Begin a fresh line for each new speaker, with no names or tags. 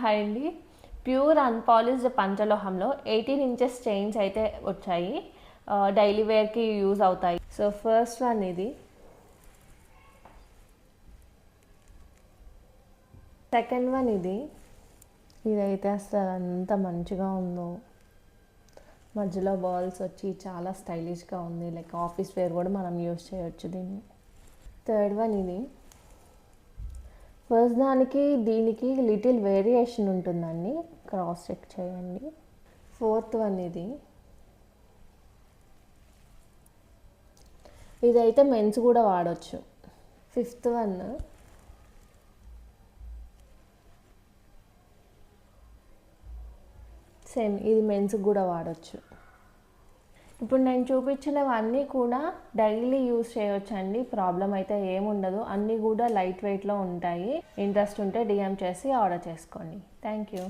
Hi అండి. Pure unpolished పంచలోహంలో 18 inches chains అయితే వచ్చాయి. డైలీ వేర్కి యూజ్ అవుతాయి. సో ఫస్ట్ వన్ ఇది. సెకండ్ వన్ ఇది. ఇదైతే అసలు అంత మంచిగా ఉందో, మధ్యలో బాల్స్ వచ్చి చాలా స్టైలిష్గా ఉంది. లైక్ ఆఫీస్ వేర్ కూడా మనం యూజ్ చేయొచ్చు దీన్ని. థర్డ్ వన్ ఇది. ఫస్ట్ దానికి దీనికి లిటిల్ వేరియేషన్ ఉంటుందండి, క్రాస్ చెక్ చేయండి. ఫోర్త్ వన్ ఇది. ఇదైతే మెన్స్ కూడా వాడచ్చు. Fifth one. సేమ్ ఇది మెన్స్ కూడా వాడచ్చు. ఇప్పుడు నేను చూపించినవన్నీ కూడా డైలీ యూస్ చేయొచ్చండి, ప్రాబ్లం అయితే ఏముండదు. అన్నీ కూడా లైట్ వెయిట్లో ఉంటాయి. ఇంట్రెస్ట్ ఉంటే డిఎం చేసి ఆర్డర్ చేసుకోండి. Thank you.